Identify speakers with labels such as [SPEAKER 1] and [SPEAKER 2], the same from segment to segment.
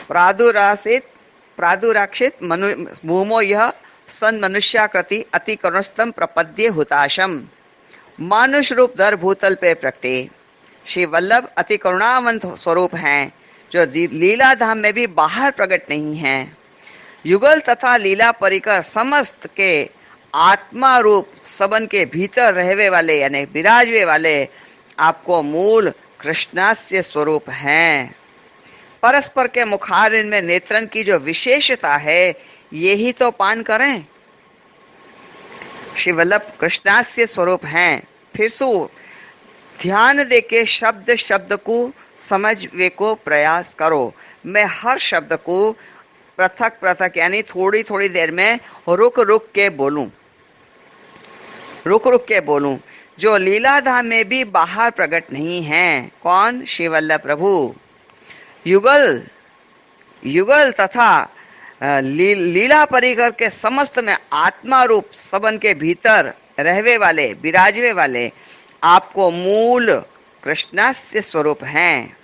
[SPEAKER 1] प्रादुरासित प्रादुराक्षित भूमो यह सन मनुष्याकृति अति करुणस्तम प्रपद्ये हुताशम। मानुष रूप धर भूतल पे प्रकटे श्री वल्लभ अति करुणावंत स्वरूप हैं, जो लीला धाम में भी बाहर प्रकट नहीं हैं। युगल तथा लीला परिकर समस्त के आत्मा रूप सबन के भीतर रहवे वाले यानी विराजवे वाले आपको मूल कृष्णास्य स्वरूप हैं। परस्पर के मुखारविंद में नेत्रन की जो विशेषता है यही तो पान करें। श्री वल्लभ कृष्णास्य स्वरूप हैं। फिर सु ध्यान देके शब्द शब्द को समझवे को प्रयास करो। मैं हर शब्द को पृथक पृथक यानी थोड़ी थोड़ी देर में रुक रुक के बोलूं, रुक रुक के बोलूं, जो लीलाधाम में भी बाहर प्रकट नहीं हैं। कौन? श्री वल्लभ प्रभु। युगल युगल तथा लीला परिकर के समस्त में आत्मा रूप सबन के भीतर रहवे वाले विराजवे वाले आपको मूल कृष्णास्य स्वरूप हैं।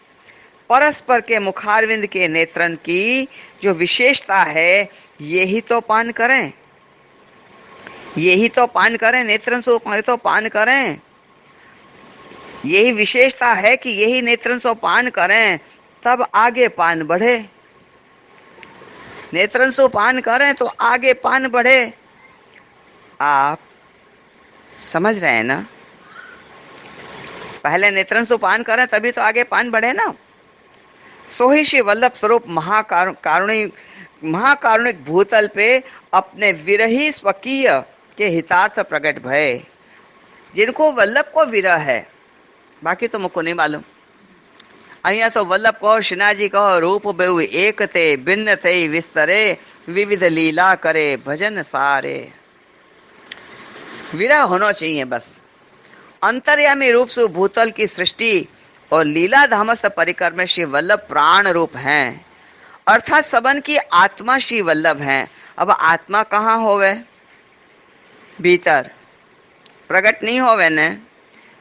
[SPEAKER 1] परस्पर के मुखारविंद के नेत्रन की जो विशेषता है यही तो पान करें, यही तो पान करें, नेत्रन सो तो पान करें। यही विशेषता है कि यही नेत्रन सो पान करें तब आगे पान बढ़े। नेत्रन सो पान करें तो आगे पान बढ़े। आप समझ रहे हैं ना? पहले नेत्रन सो पान करें तभी तो आगे पान बढ़े ना। सो ही श्री वल्लभ स्वरूप महाकारुणिक भूतल पे अपने विरही स्वकीय के हितार्थ प्रकट भय। जिनको वल्लभ को विरह है, बाकी तो मुझको नहीं मालूम। अहिया तो वल्लभ कहो, श्रीनाथ जी कहो, रूप बेउ एक ते भिन्न थे विस्तरे, विविध लीला करे भजन सारे। विरह होना चाहिए बस। अंतर्यामी रूप से भूतल की सृष्टि और लीला धामस्थ परिकर में श्री वल्लभ प्राण रूप हैं, अर्थात सबन की आत्मा श्री वल्लभ हैं। अब आत्मा कहाँ होवे? भीतर प्रकट नहीं होवे न।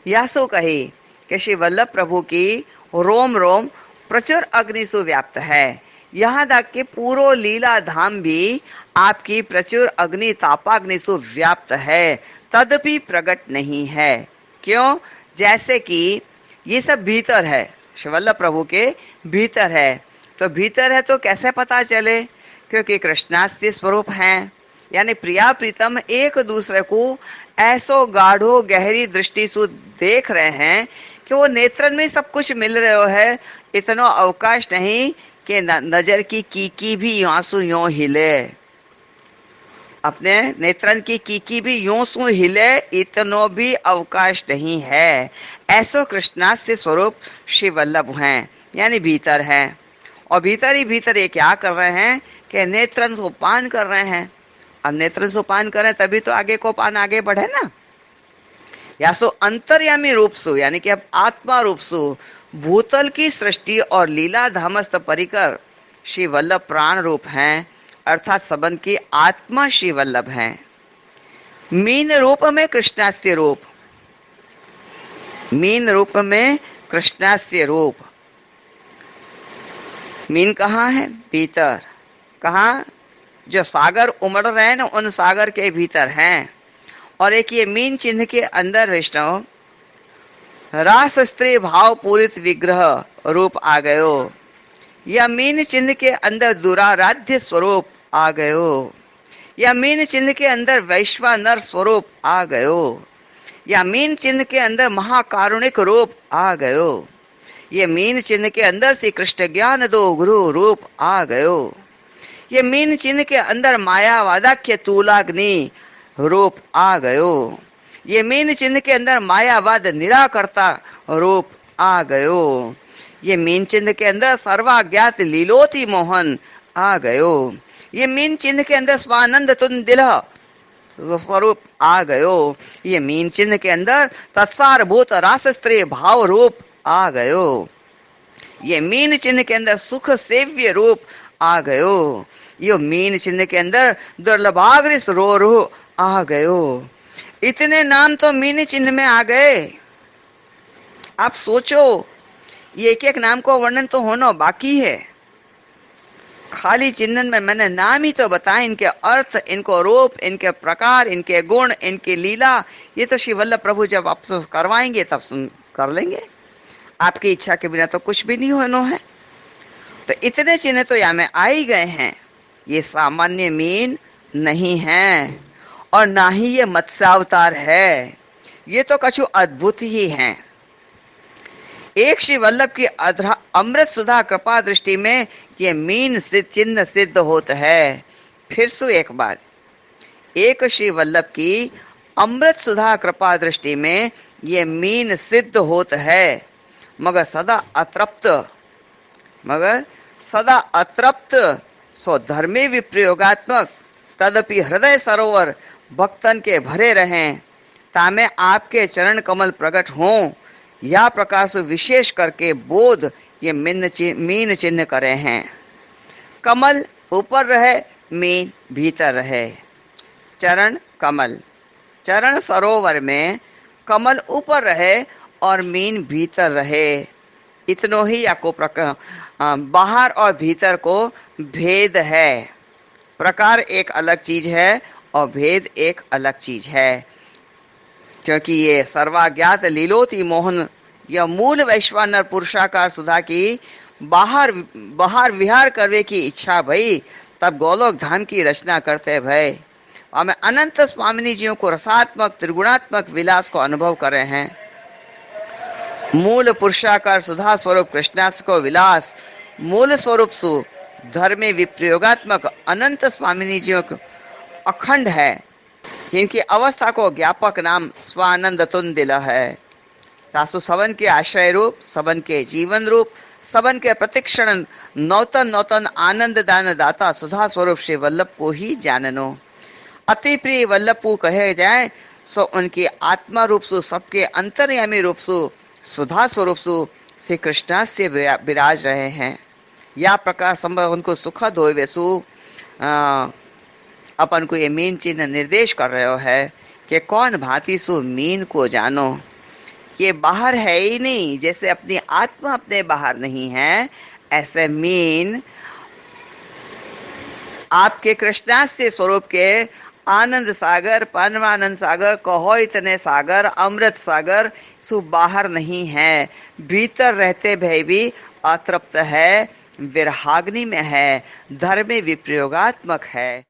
[SPEAKER 1] या सो कही कि श्री वल्लभ प्रभु की रोम रोम प्रचुर अग्नि सु व्याप्त है। यहाँ तक कि पूरो लीला धाम भी आपकी प्रचुर अग्नि तापाग्नि सु व्याप्त है, तदपि प्रकट नहीं है। क्यों? जैसे कि ये सब भीतर है, श्री वल्लभ प्रभु के भीतर है। तो भीतर है तो कैसे पता चले? क्योंकि कृष्णास्य स्वरूप हैं, यानी प्रिया प्रीतम एक दूसरे को ऐसो गाढ़ो गहरी दृष्टि से देख रहे हैं कि वो नेत्रन में सब कुछ मिल रहे है। इतना अवकाश नहीं कि नजर की कीकी भी आंसू यों हिले, अपने नेत्रन की कीकी भी यों सु हिले, इतनो भी अवकाश नहीं है। ऐसो कृष्णास्य स्वरूप श्री वल्लभ हैं, यानी भीतर हैं। और भीतर ही भीतर ये क्या कर रहे हैं कि नेत्रन को पान कर रहे हैं। अब नेत्रन से पान करें तभी तो आगे को पान आगे बढ़े ना। या सो अंतर्यामी रूप सु यानी कि अब आत्मा रूप सु भूतल की सृष्टि और लीला धामस्थ परिकर श्री वल्लभ प्राण रूप हैं, अर्थात सबंध की आत्मा श्री वल्लभ हैं। मीन रूप में कृष्णास्य रूप, मीन रूप में कृष्णास्य रूप। मीन कहाँ है? भीतर। कहाँ? जो सागर उमड़ रहे हैं ना, उन सागर के भीतर हैं। और एक ये मीन चिन्ह के अंदर वैष्णव रास स्त्री भाव पूरित विग्रह रूप आ गयो। या मीन चिन्ह के अंदर दुराराध्य स्वरूप आ गयो। या मीन चिन्ह के अंदर वैश्वानर स्वरूप आ गयो। या मीन चिन्ह के अंदर महाकारुणिक रूप आ गयो। ये मीन चिन्ह के अंदर श्री कृष्ण ज्ञान दो गुरु रूप आ गयो। ये मीन चिन्ह के अंदर माया वादाख्य तूलाग्नि रूप आ गयो। ये मीन चिन्ह के अंदर मायावाद निराकर्ता रूप आ गयो। ये मीन चिन्ह के अंदर सर्वाज्ञात लीलोति मोहन आ गयो। ये मीन चिन्ह के अंदर स्वानंद तुंदिल स्वरूप आ गयो। ये मीन चिन्ह के अंदर तत्सारभूत रास स्त्री भाव रूप आ गयो। ये मीन चिन्ह के अंदर सुख सेव्य रूप आ गयो। ये मीन चिन्ह के अंदर दुर्लभाग्रिस रो आ गयो। इतने नाम तो मीन चिन्ह में आ गए। आप सोचो, ये एक एक नाम को वर्णन तो होना बाकी है। खाली चिन्हन में मैंने नाम ही तो बताए, इनके अर्थ, इनको रूप, इनके प्रकार, इनके गुण, इनकी लीला, ये तो श्री वल्लभ प्रभु जब आप करवाएंगे तब सुन कर लेंगे। आपकी इच्छा के बिना तो कुछ भी नहीं होना है। तो इतने चिन्ह तो यहाँ में आ ही गए हैं। ये सामान्य मीन नहीं है और ना ही ये मत्स्यावतार है, ये तो कछु अद्भुत ही हैं। एक श्री वल्लभ की अमृत सुधा कृपा दृष्टि में ये मीन सिद्ध चिन्ह सिद्ध होता है। फिर सु एक बार, एक श्री वल्लभ की अमृत सुधा कृपा दृष्टि में ये मीन सिद्ध होता है, मगर सदा अतृप्त सो धर्मे विप्रयोगात्मक तदपि हृदय सरोवर भक्तन के भरे रहें, तामे आपके चरण कमल प्रकट हों, या प्रकार से विशेष करके बोध ये मीन चिन्ह करे हैं। कमल ऊपर रहे, मीन भीतर रहे। चरण कमल, चरण सरोवर में कमल ऊपर रहे और मीन भीतर रहे। इतनो ही आपको बाहर और भीतर को भेद है। प्रकार एक अलग चीज है और भेद एक अलग चीज है, क्योंकि ये सर्वाज्ञात लीलोति मोहन यह मूल वैश्वानर पुरुषाकार सुधा की बाहर विहार करने की इच्छा भई, तब गोलोक धाम की रचना करते भय। हमें अनंत स्वामिनी जियों को रसात्मक त्रिगुणात्मक विलास को अनुभव करे हैं। मूल पुरुषाकार सुधा स्वरूप कृष्णास को विलास मूल स्वरूप सु धर्मे विप्रयोगात्मक अनंत स्वामिनी जियों को अखंड है, जिनकी अवस्था को ज्ञापक नाम स्वानंद तुंदिल है। सासु सबन के आश्रय रूप, सबन के जीवन रूप, सबन के प्रतिक्षण नौतन नौतन आनंद दान दाता सुधा स्वरूप श्री वल्लभ को ही जाननो। अति प्रिय वल्लभु कहे जाए सो उनकी आत्मा रूप सु सबके अंतर्यामी रूप सु सुधा स्वरूप सु श्री कृष्णा से विराज रहे हैं। या प्रकार संभव उनको सुखद हो वैसु अपन को ये मीन चिन्ह निर्देश कर रहे हो है कि कौन भांति सु मीन को जानो। ये बाहर है ही नहीं, जैसे अपनी आत्मा अपने बाहर नहीं है, ऐसे मीन आपके कृष्णास्य स्वरूप के आनंद सागर, परमानंद सागर, कहो इतने सागर, अमृत सागर सु बाहर नहीं है, भीतर रहते भय भी अतृप्त है, विरहाग्नि में है, धर्म विप्रयोगात्मक है।